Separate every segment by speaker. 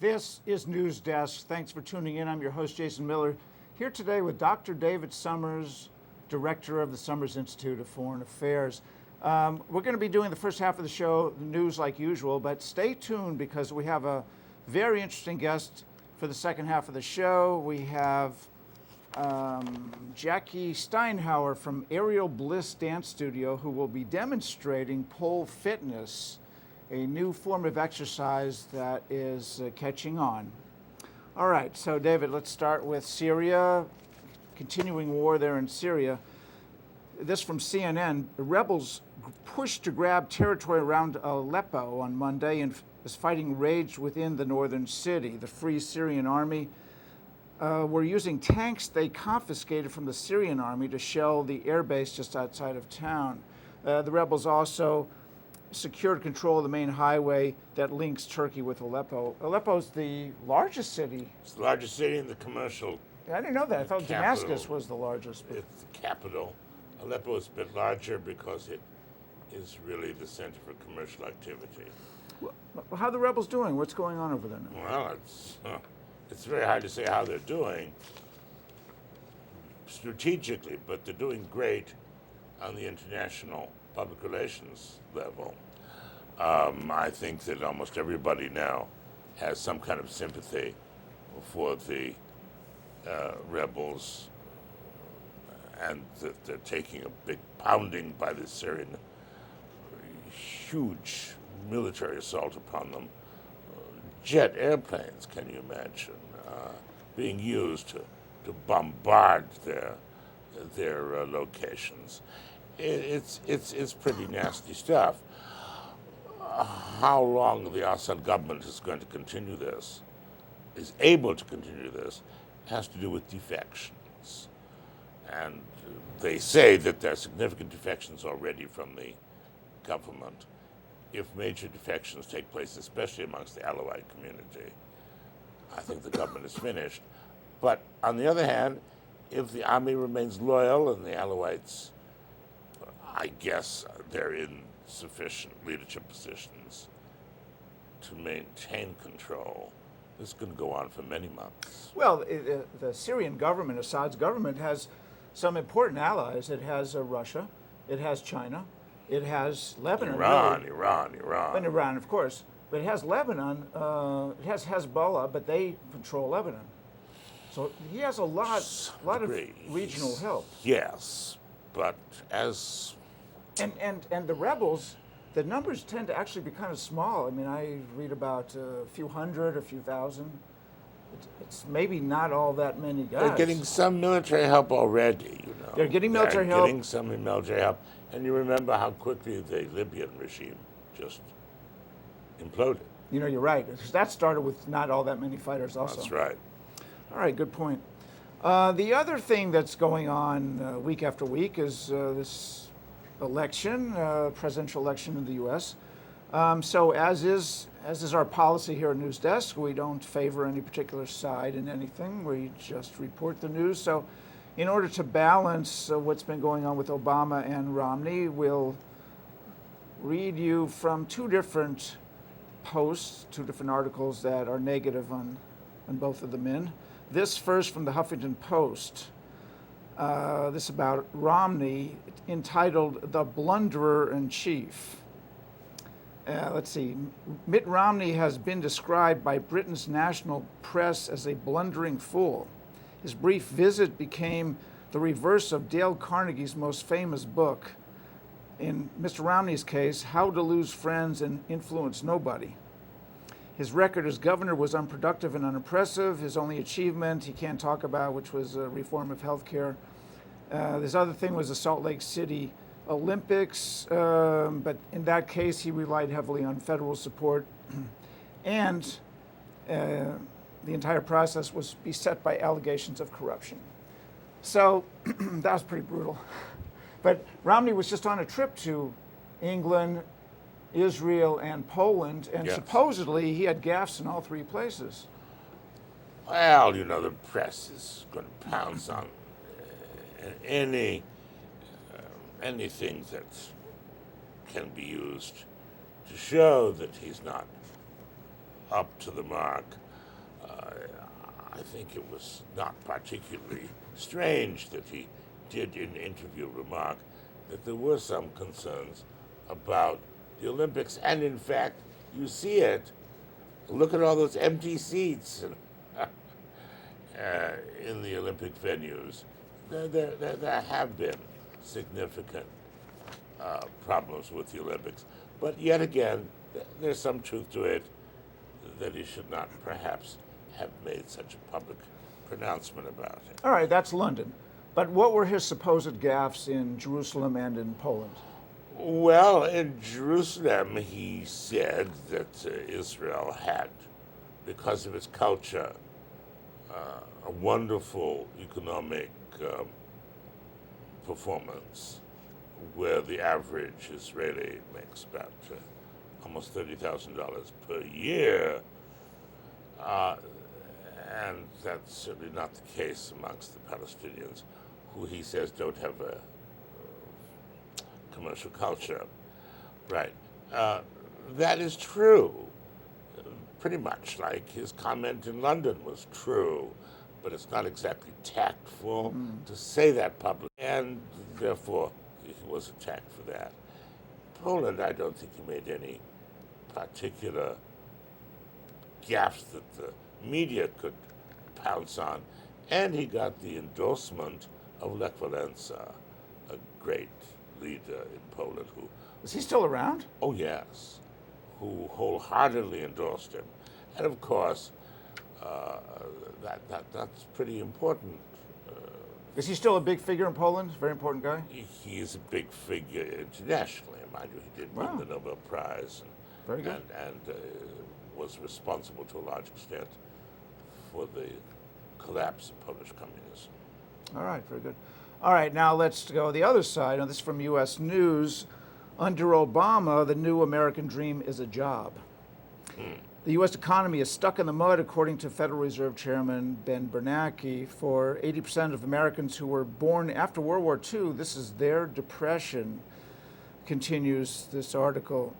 Speaker 1: This is NewsDesk. Thanks for tuning in. I'm your host, Jason Miller, here today with Dr. David Summers, director of the Summers Institute of Foreign Affairs. We're going to be doing the first half of the show, the news like usual, but stay tuned because we have a very interesting guest for the second half of the show. We have Jackie Steinhauer from Aerial Bliss Dance Studio, who will be demonstrating pole fitness, a new form of exercise that is catching on. All right, so David, let's start with Syria, continuing war there in Syria. This from CNN. The rebels pushed to grab territory around Aleppo on Monday, and as fighting raged within the northern city. The Free Syrian Army were using tanks they confiscated from the Syrian army to shell the airbase just outside of town. The rebels also secured control of the main highway that links Turkey with Aleppo. Aleppo's the largest city.
Speaker 2: It's the largest city in the commercial.
Speaker 1: I didn't know that. I thought
Speaker 2: capital.
Speaker 1: Damascus was the largest. But
Speaker 2: It's the capital. Aleppo is a bit larger because it is really the center for commercial activity.
Speaker 1: Well, how are the rebels doing? What's going on over there now?
Speaker 2: Well, it's very hard to say how they're doing strategically, but they're doing great on the international public relations level. I think that almost everybody now has some kind of sympathy for the rebels, and that they're taking a big pounding by the Syrian, huge military assault upon them. Jet airplanes, can you imagine, being used to bombard their locations. It's pretty nasty stuff. How long the Assad government is going to continue this, is able to continue this, has to do with defections. And they say that there are significant defections already from the government. If major defections take place, especially amongst the Alawite community, I think the government is finished. But on the other hand, if the army remains loyal and the Alawites, I guess they're in sufficient leadership positions to maintain control, this is going to go on for many months.
Speaker 1: Well, the Syrian government, Assad's government, has some important allies. It has Russia, it has China, it has Lebanon.
Speaker 2: Iran.
Speaker 1: And Iran, of course. But it has Lebanon, it has Hezbollah, but they control Lebanon. So he has a lot of regional help.
Speaker 2: Yes, but as...
Speaker 1: And the rebels, the numbers tend to actually be kind of small. I mean, I read about a few hundred, a few thousand. It's maybe not all that many guys.
Speaker 2: They're getting some military help already, you know.
Speaker 1: They're getting military help.
Speaker 2: Getting some military help. And you remember how quickly the Libyan regime just imploded.
Speaker 1: You know, you're right. That started with not all that many fighters also.
Speaker 2: That's right.
Speaker 1: All right, good point. The other thing that's going on week after week is this election, presidential election in the U.S. So as is our policy here at NewsDesk, we don't favor any particular side in anything. We just report the news. So in order to balance what's been going on with Obama and Romney, we'll read you from two different posts, two different articles that are negative on both of the men. This first from the Huffington Post. This about Romney, entitled "The Blunderer in Chief." Let's see. Mitt Romney has been described by Britain's national press as a blundering fool. His brief visit became the reverse of Dale Carnegie's most famous book. In Mr. Romney's case, How to Lose Friends and Influence Nobody. His record as governor was unproductive and unimpressive. His only achievement he can't talk about, which was a reform of health care. This other thing was the Salt Lake City Olympics, but in that case he relied heavily on federal support. And the entire process was beset by allegations of corruption. So that was pretty brutal. But Romney was just on a trip to England, Israel, and Poland, and
Speaker 2: yes,
Speaker 1: supposedly he had gaffes in all three places.
Speaker 2: Well, you know, the press is going to pounce on anything that can be used to show that he's not up to the mark. I think it was not particularly strange that he did in an interview remark that there were some concerns about the Olympics. And in fact, you see it. Look at all those empty seats in the Olympic venues. There have been significant problems with the Olympics. But yet again, there's some truth to it that he should not perhaps have made such a public pronouncement about it.
Speaker 1: All right, that's London. But what were his supposed gaffes in Jerusalem and in Poland?
Speaker 2: Well, in Jerusalem, he said that Israel had, because of its culture, a wonderful economic performance, where the average Israeli makes about almost $30,000 per year. And that's certainly not the case amongst the Palestinians, who he says don't have a commercial culture. Right. That is true, pretty much like his comment in London was true, but it's not exactly tactful to say that publicly, and therefore he was attacked for that. Poland, I don't think he made any particular gaffes that the media could pounce on, and he got the endorsement of Lech Walesa, a great leader in Poland who,
Speaker 1: Is he still around?
Speaker 2: oh yes, who wholeheartedly endorsed him. And of course, that's pretty important.
Speaker 1: Is he still a big figure in Poland? Very important guy?
Speaker 2: He is a big figure internationally. Mind you, he did
Speaker 1: Wow.
Speaker 2: win the Nobel Prize
Speaker 1: Very good.
Speaker 2: and was responsible to a large extent for the collapse of Polish communism.
Speaker 1: All right, very good. All right, now let's go the other side. Now, this is from U.S. News. Under Obama, the new American dream is a job. The U.S. economy is stuck in the mud, according to Federal Reserve Chairman Ben Bernanke. For 80% of Americans who were born after World War II, this is their depression, continues this article.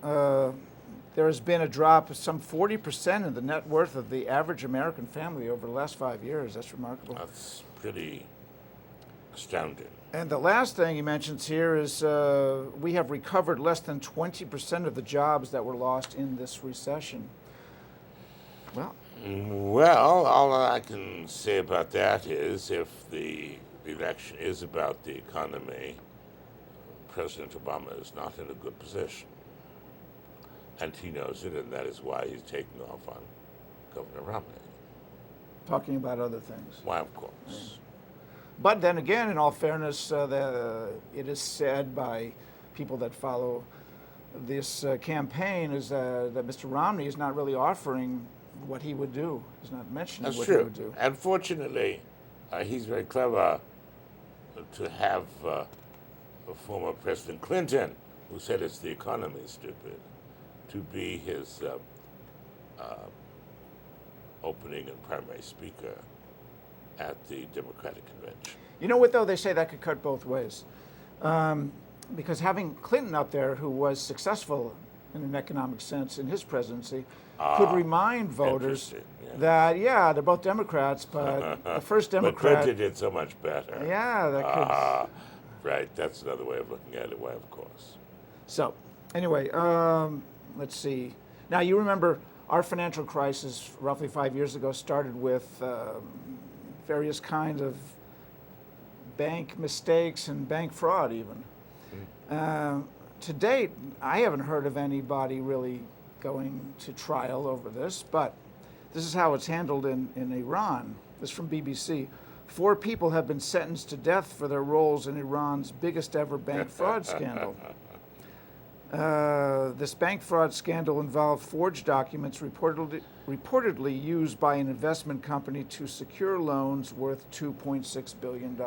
Speaker 1: There has been a drop of some 40% in the net worth of the average American family over the last 5 years. That's remarkable.
Speaker 2: That's pretty astounding.
Speaker 1: And the last thing he mentions here is we have recovered less than 20% of the jobs that were lost in this recession.
Speaker 2: Well, all I can say about that is if the election is about the economy, President Obama is not in a good position. And he knows it, and that is why he's taking off on Governor Romney.
Speaker 1: Talking about other things.
Speaker 2: Why, of course.
Speaker 1: But then again, in all fairness, it is said by people that follow this campaign is that Mr. Romney is not really offering what he would do. He's not mentioning
Speaker 2: That's
Speaker 1: what
Speaker 2: true.
Speaker 1: he would do.
Speaker 2: And fortunately, he's very clever to have former President Clinton, who said it's the economy, stupid, to be his opening and primary speaker at the Democratic convention.
Speaker 1: You know what, though? They say that could cut both ways. Because having Clinton up there, who was successful in an economic sense in his presidency, could remind voters that, yeah, they're both Democrats, but the first
Speaker 2: But
Speaker 1: Democrat...
Speaker 2: Clinton did so much better.
Speaker 1: Yeah, that could...
Speaker 2: Right, that's another way of looking at it. Why, of course.
Speaker 1: So, anyway, let's see. Now, you remember our financial crisis roughly 5 years ago started with various kinds of bank mistakes and bank fraud even. To date, I haven't heard of anybody really going to trial over this, but this is how it's handled in Iran. This is from BBC. 4 people have been sentenced to death for their roles in Iran's biggest ever bank fraud scandal. This bank fraud scandal involved forged documents reportedly used by an investment company to secure loans worth $2.6 billion.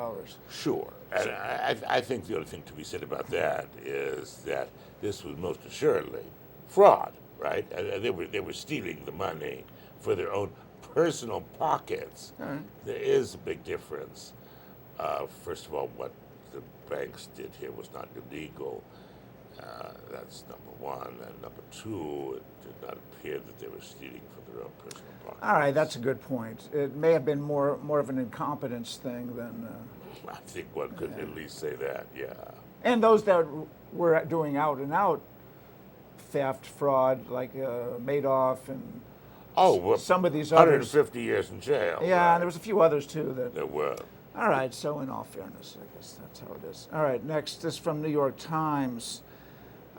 Speaker 2: Sure. And I think the other thing to be said about that is that this was most assuredly fraud, right? They were stealing the money for their own personal pockets.
Speaker 1: All right.
Speaker 2: There is a big difference. First of all, what the banks did here was not illegal. That's number one. And number two, it did not appear that they were stealing for their own personal pockets.
Speaker 1: All right, that's a good point. It may have been more of an incompetence thing than.
Speaker 2: I think one could at least say that, yeah.
Speaker 1: And those that were doing out and out theft, fraud, like Madoff and
Speaker 2: Well,
Speaker 1: some of these others.
Speaker 2: 150 years in jail.
Speaker 1: Yeah,
Speaker 2: right?
Speaker 1: and there was a few others too that.
Speaker 2: There were.
Speaker 1: All right, so in all fairness, I guess that's how it is. All right, next is from New York Times.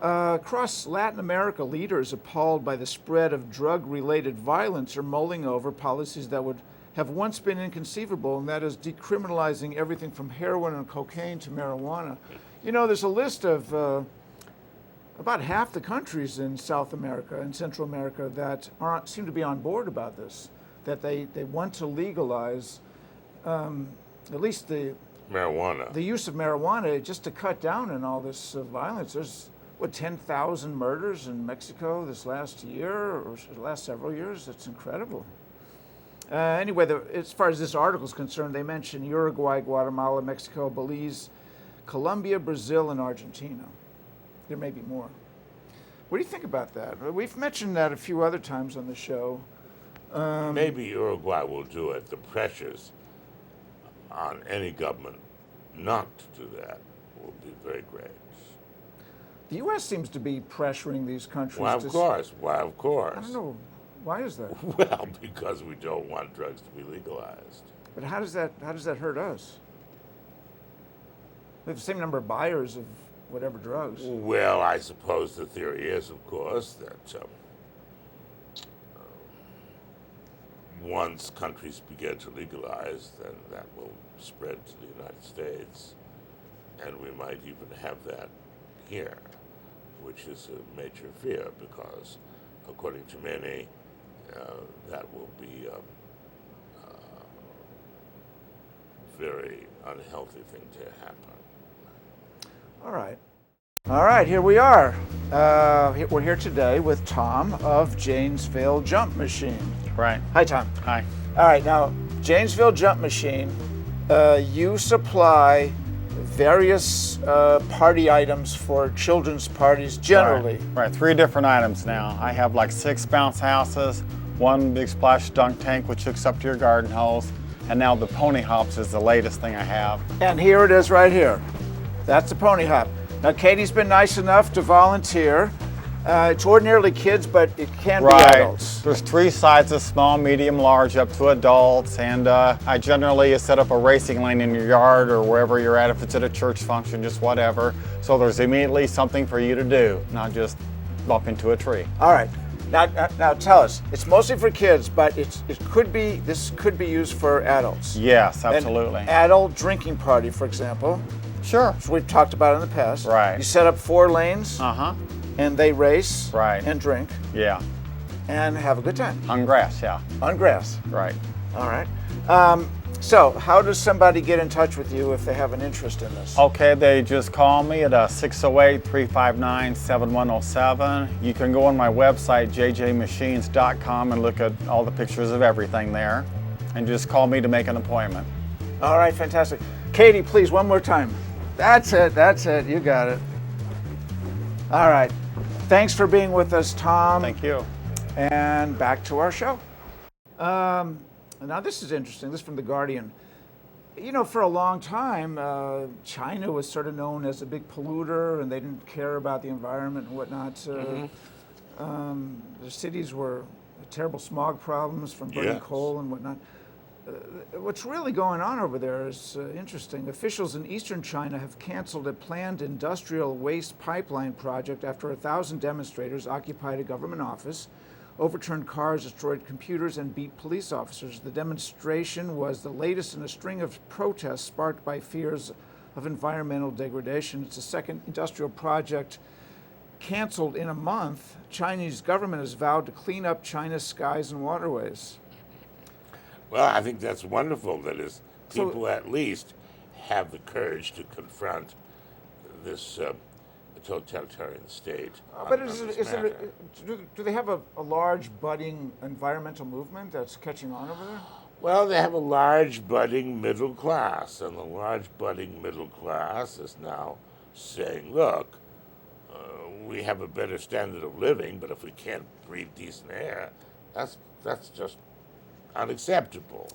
Speaker 1: Across Latin America, leaders appalled by the spread of drug-related violence are mulling over policies that would have once been inconceivable, and that is decriminalizing everything from heroin and cocaine to marijuana. You know, there's a list of about half the countries in South America and Central America that seem to be on board about this, that they want to legalize at least the
Speaker 2: Marijuana.
Speaker 1: use of marijuana just to cut down on all this violence. There's 10,000 murders in Mexico this last year or last several years. It's incredible. Anyway, as far as this article is concerned, they mention Uruguay, Guatemala, Mexico, Belize, Colombia, Brazil, and Argentina. There may be more. What do you think about that? We've mentioned that a few other times on the show.
Speaker 2: Maybe Uruguay will do it. The pressures on any government not to do that will be very great.
Speaker 1: The U.S. seems to be pressuring these countries.
Speaker 2: Why, of course. Why, of course.
Speaker 1: I don't know. Why is that?
Speaker 2: Well, because we don't want drugs to be legalized.
Speaker 1: But how does that hurt us? We have the same number of buyers of whatever drugs.
Speaker 2: Well, I suppose the theory is, of course, that once countries begin to legalize, then that will spread to the United States, and we might even have that here, which is a major fear because, according to many, that will be a very unhealthy thing to happen.
Speaker 1: All right, here we are. We're here today with Tom of Janesville Jump Machine.
Speaker 3: Right.
Speaker 1: Hi, Tom.
Speaker 3: Hi.
Speaker 1: All right, now, Janesville Jump Machine, you supply various party items for children's parties generally.
Speaker 3: Right. 3 different items now. I have like 6 bounce houses, 1 big splash dunk tank which hooks up to your garden hose, and now the pony hops is the latest thing I have.
Speaker 1: And here it is right here. That's the pony hop. Now, Katie's been nice enough to volunteer. It's ordinarily kids, but it can be adults.
Speaker 3: There's 3 sizes, small, medium, large, up to adults, and I generally set up a racing lane in your yard or wherever you're at, if it's at a church function, just whatever. So there's immediately something for you to do, not just bump into a tree.
Speaker 1: All right. Now tell us, it's mostly for kids, but this could be used for adults.
Speaker 3: Yes, absolutely.
Speaker 1: An adult drinking party, for example,
Speaker 3: Sure.
Speaker 1: which we've talked about in the past.
Speaker 3: Right.
Speaker 1: You set up 4 lanes,
Speaker 3: Uh-huh.
Speaker 1: and they race
Speaker 3: Right.
Speaker 1: and drink
Speaker 3: Yeah.
Speaker 1: and have a good time
Speaker 3: On grass, yeah.
Speaker 1: on grass.
Speaker 3: Right.
Speaker 1: All right. So how does somebody get in touch with you if they have an interest in this?
Speaker 3: Okay, they just call me at 608-359-7107. You can go on my website, jjmachines.com, and look at all the pictures of everything there. And just call me to make an appointment.
Speaker 1: All right, fantastic. Katie, please, one more time. That's it. You got it. All right. Thanks for being with us, Tom.
Speaker 3: Thank you.
Speaker 1: And back to our show. Now this is interesting. This is from The Guardian. You know, for a long time, China was sort of known as a big polluter, and they didn't care about the environment and whatnot. The cities were terrible smog problems from burning coal and whatnot. What's really going on over there is interesting. Officials in eastern China have canceled a planned industrial waste pipeline project after 1,000 demonstrators occupied a government office, overturned cars, destroyed computers, and beat police officers. The demonstration was the latest in a string of protests sparked by fears of environmental degradation. It's the second industrial project canceled in a month. Chinese government has vowed to clean up China's skies and waterways.
Speaker 2: Well, I think that's wonderful. That is, people at least have the courage to confront this totalitarian state.
Speaker 1: But do they have a large budding environmental movement that's catching on over there?
Speaker 2: Well, they have a large budding middle class, and the large budding middle class is now saying, look, we have a better standard of living, but if we can't breathe decent air, that's just unacceptable.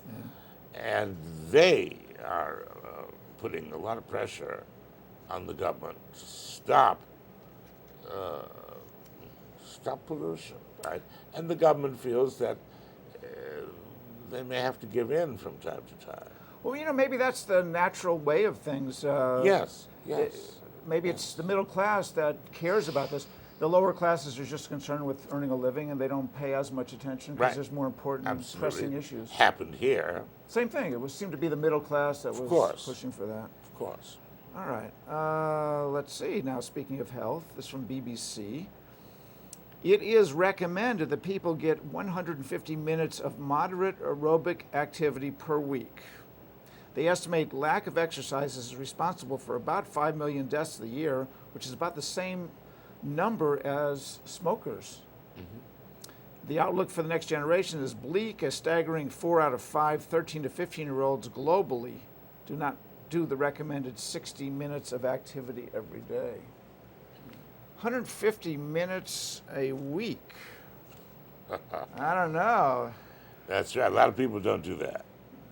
Speaker 2: And they are putting a lot of pressure on the government to stop pollution, right? And the government feels that they may have to give in from time to time.
Speaker 1: Well, maybe that's the natural way of things.
Speaker 2: Yes.
Speaker 1: Maybe it's the middle class that cares about this. The lower classes are just concerned with earning a living, and they don't pay as much attention because
Speaker 2: Right.
Speaker 1: there's more important and pressing issues.
Speaker 2: Happened here,
Speaker 1: Same thing. It seemed to be the middle class that was
Speaker 2: course.
Speaker 1: pushing for that.
Speaker 2: of course.
Speaker 1: All right. Let's see. Now, speaking of health, this is from BBC. It is recommended that people get 150 minutes of moderate aerobic activity per week. They estimate lack of exercise is responsible for about 5 million deaths a year, which is about the same number as smokers. The outlook for the next generation is bleak. A staggering 4 out of 5 13 to 15-year-olds globally do not do the recommended 60 minutes of activity every day. 150 minutes a week. I don't know.
Speaker 2: That's right. A lot of people don't do that.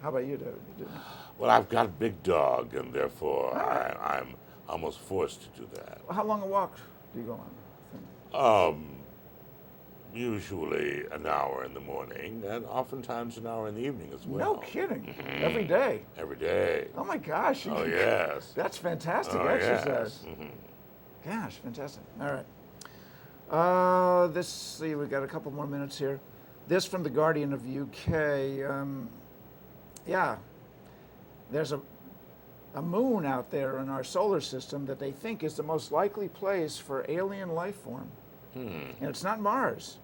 Speaker 1: How about you, David? You do?
Speaker 2: Well, I've got a big dog, and therefore I'm almost forced to do that.
Speaker 1: How long a walk do you go on?
Speaker 2: Usually an hour in the morning, and oftentimes an hour in the evening as well.
Speaker 1: No kidding. Every day.
Speaker 2: Every day.
Speaker 1: Oh my gosh.
Speaker 2: Oh, yes.
Speaker 1: That's fantastic
Speaker 2: Oh,
Speaker 1: exercise.
Speaker 2: yes.
Speaker 1: Gosh, fantastic. All right. See, we got a couple more minutes here. This from the Guardian of UK. There's a moon out there in our solar system that they think is the most likely place for alien life form. And it's not Mars.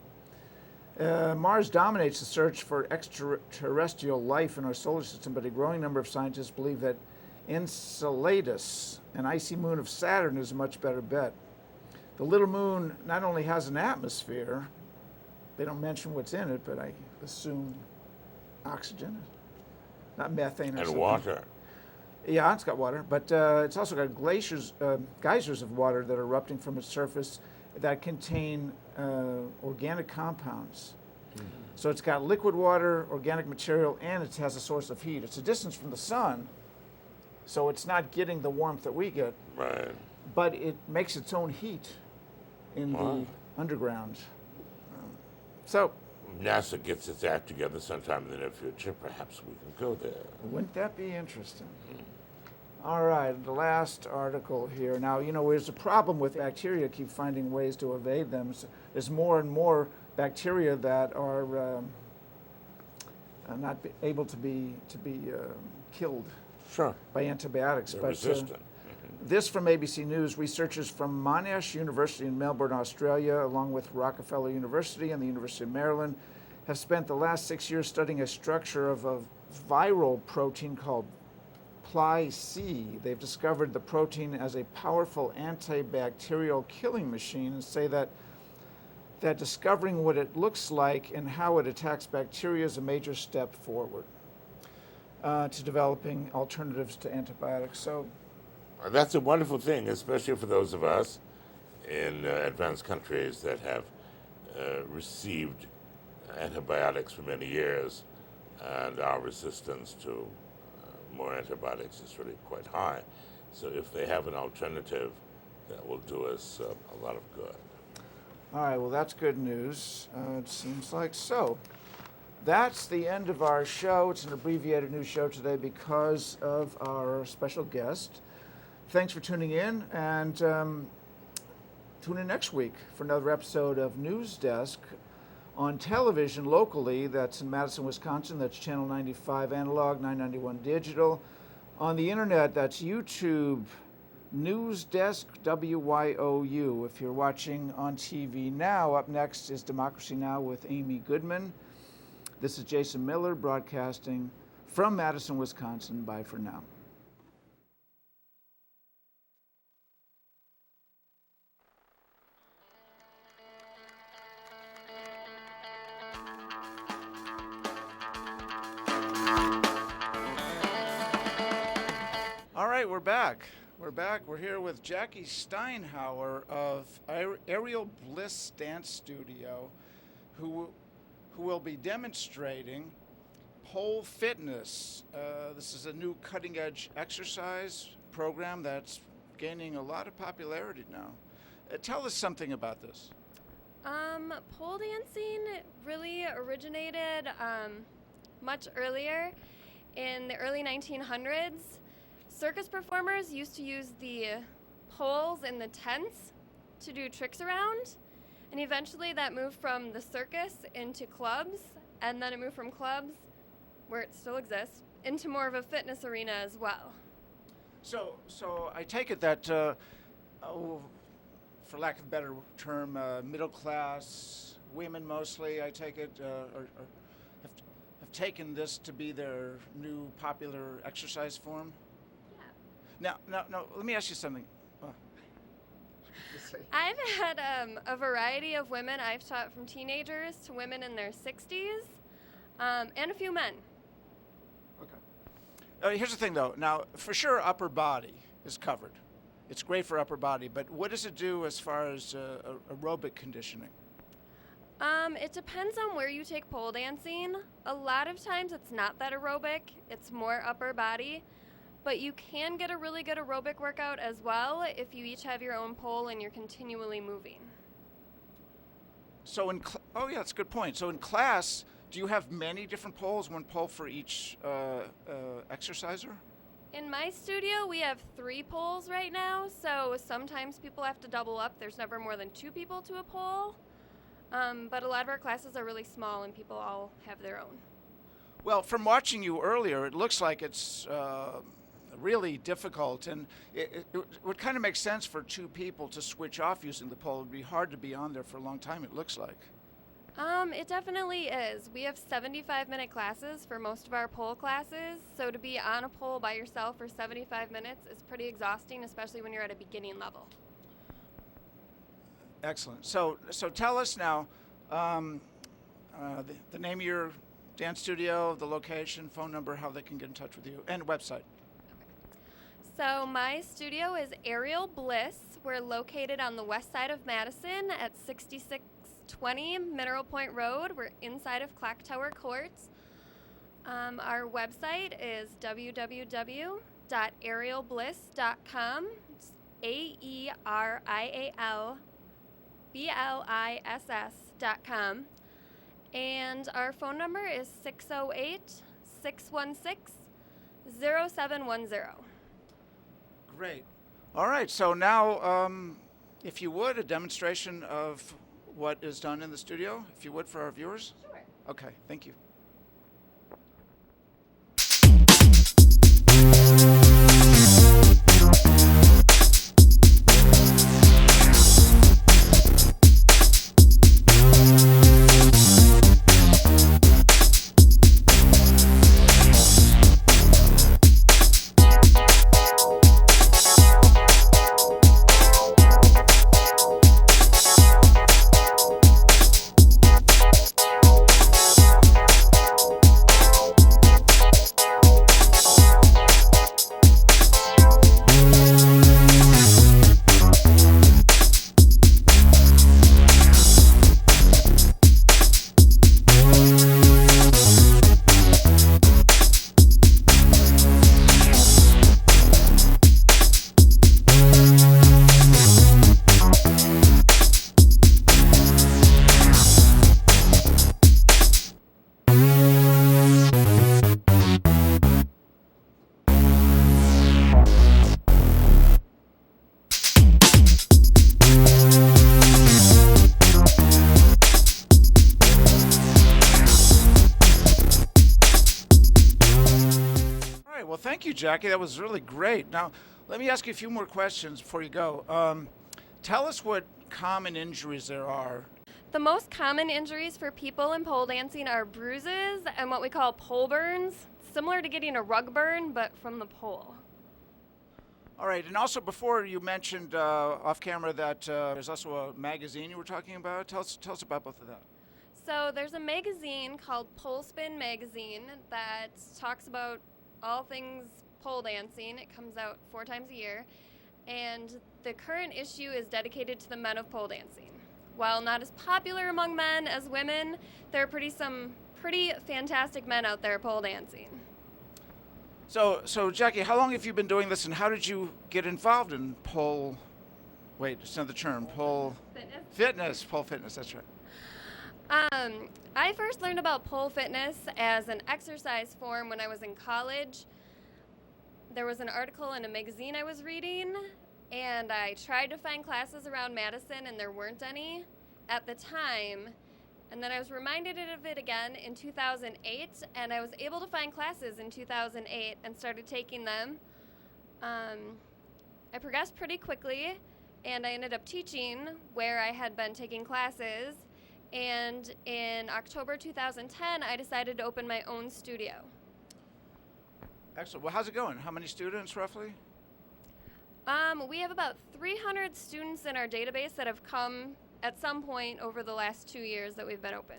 Speaker 1: Mars dominates the search for extraterrestrial life in our solar system, but a growing number of scientists believe that Enceladus, an icy moon of Saturn, is a much better bet. The little moon not only has an atmosphere, they don't mention what's in it, but I assume oxygen, not methane or
Speaker 2: And
Speaker 1: something.
Speaker 2: water.
Speaker 1: Yeah, it's got water, but it's also got geysers of water that are erupting from its surface that contain organic compounds. So it's got liquid water, organic material, and it has a source of heat. It's a distance from the sun, so it's not getting the warmth that we get,
Speaker 2: Right.
Speaker 1: but it makes its own heat in the underground. So,
Speaker 2: NASA gets its act together sometime in the near future. Perhaps we can go there.
Speaker 1: wouldn't that be interesting? All right, the last article here. Now, there's a problem with bacteria keep finding ways to evade them. So there's more and more bacteria that are not able to be killed
Speaker 2: Sure.
Speaker 1: by antibiotics.
Speaker 2: They're resistant.
Speaker 1: This from ABC News. Researchers from Monash University in Melbourne, Australia, along with Rockefeller University and the University of Maryland, have spent the last 6 years studying a structure of a viral protein called Pli-C. They've discovered the protein as a powerful antibacterial killing machine and say that discovering what it looks like and how it attacks bacteria is a major step forward to developing alternatives to antibiotics. So
Speaker 2: That's a wonderful thing, especially for those of us in advanced countries that have received antibiotics for many years, and our resistance to more antibiotics is really quite high. So if they have an alternative, that will do us a lot of good.
Speaker 1: all right, well, that's good news. It seems like so. That's the end of our show. It's an abbreviated news show today because of our special guest. Thanks for tuning in, and tune in next week for another episode of News Desk on television locally. That's in Madison, Wisconsin. That's Channel 95 Analog, 991 Digital. On the internet, that's YouTube, NewsDesk, WYOU. If you're watching on TV now, up next is Democracy Now! With Amy Goodman. This is Jason Miller broadcasting from Madison, Wisconsin. Bye for now. All right, we're back. We're back. We're here with Jackie Steinhauer of Aerial Bliss Dance Studio, who will be demonstrating pole fitness. This is a new cutting-edge exercise program that's gaining a lot of popularity now. Tell us something about this.
Speaker 4: Pole dancing really originated much earlier in the early 1900s. Circus performers used to use the poles in the tents to do tricks around, and eventually that moved from the circus into clubs, and then it moved from clubs, where it still exists, into more of a fitness arena as well.
Speaker 1: So I take it that, for lack of a better term, middle class women mostly, I take it, have taken this to be their new popular exercise form?
Speaker 4: Yeah.
Speaker 1: Now, let me ask you something.
Speaker 4: I've had a variety of women I've taught, from teenagers to women in their 60s, and a few men.
Speaker 1: Okay. Here's the thing, though. Now, for sure, upper body is covered. It's great for upper body, but what does it do as far as aerobic conditioning?
Speaker 4: It depends on where you take pole dancing. A lot of times it's not that aerobic, it's more upper body, but you can get a really good aerobic workout as well if you each have your own pole and you're continually moving.
Speaker 1: So oh yeah, that's a good point. So in class, do you have many different poles, one pole for each exerciser?
Speaker 4: In my studio, we have 3 poles right now, so sometimes people have to double up. There's never more than 2 people to a pole, but a lot of our classes are really small and people all have their own.
Speaker 1: Well, from watching you earlier, it looks like it's really difficult, and it would kind of make sense for 2 people to switch off using the pole. It would be hard to be on there for a long time, it looks like.
Speaker 4: It definitely is. We have 75-minute classes for most of our pole classes, so to be on a pole by yourself for 75 minutes is pretty exhausting, especially when you're at a beginning level.
Speaker 1: Excellent. So tell us now the name of your dance studio, the location, phone number, how they can get in touch with you, and website.
Speaker 4: So my studio is Aerial Bliss. We're located on the west side of Madison at 6620 Mineral Point Road. We're inside of Clock Tower Courts. Our website is www.aerialbliss.com. It's AERIALBLISS.com. And our phone number is 608-616-0710.
Speaker 1: Great. All right, so now, if you would, a demonstration of what is done in the studio, if you would, for our viewers?
Speaker 4: Sure.
Speaker 1: Okay, thank you. Well, thank you, Jackie. That was really great. Now, let me ask you a few more questions before you go. Tell us what common injuries there are.
Speaker 4: The most common injuries for people in pole dancing are bruises and what we call pole burns, similar to getting a rug burn, but from the pole.
Speaker 1: All right, and also before you mentioned off camera that there's also a magazine you were talking about. Tell us about both of that.
Speaker 4: So there's a magazine called Pole Spin Magazine that talks about all things pole dancing. It comes out 4 times a year. And the current issue is dedicated to the men of pole dancing. While not as popular among men as women, there are some pretty fantastic men out there pole dancing.
Speaker 1: So Jackie, how long have you been doing this, and how did you get involved in pole? Wait, it's another term. Pole fitness. Pole fitness. That's right.
Speaker 4: I first learned about pole fitness as an exercise form when I was in college. There was an article in a magazine I was reading, and I tried to find classes around Madison, and there weren't any at the time. And then I was reminded of it again in 2008, and I was able to find classes in 2008 and started taking them. I progressed pretty quickly, and I ended up teaching where I had been taking classes. And in October 2010, I decided to open my own studio.
Speaker 1: Excellent. Well, how's it going? How many students roughly?
Speaker 4: We have about 300 students in our database that have come at some point over the last 2 years that we've been open.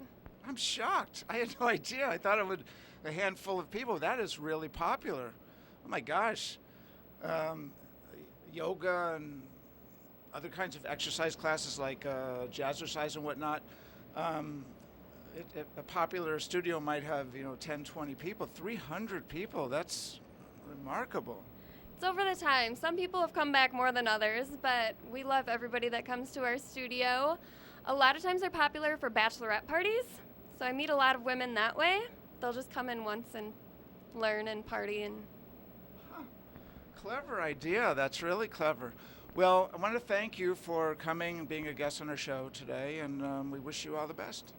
Speaker 1: I'm shocked. I had no idea. I thought it would a handful of people. That is really popular. Oh my gosh. Yoga and other kinds of exercise classes like jazzercise and whatnot. A popular studio might have 10, 20 people. 300 people. That's remarkable.
Speaker 4: It's over the time. Some people have come back more than others, but we love everybody that comes to our studio. A lot of times they're popular for bachelorette parties, so I meet a lot of women that way. They'll just come in once and learn and party. And
Speaker 1: Clever idea. That's really clever. Well, I want to thank you for coming and being a guest on our show today, and we wish you all the best.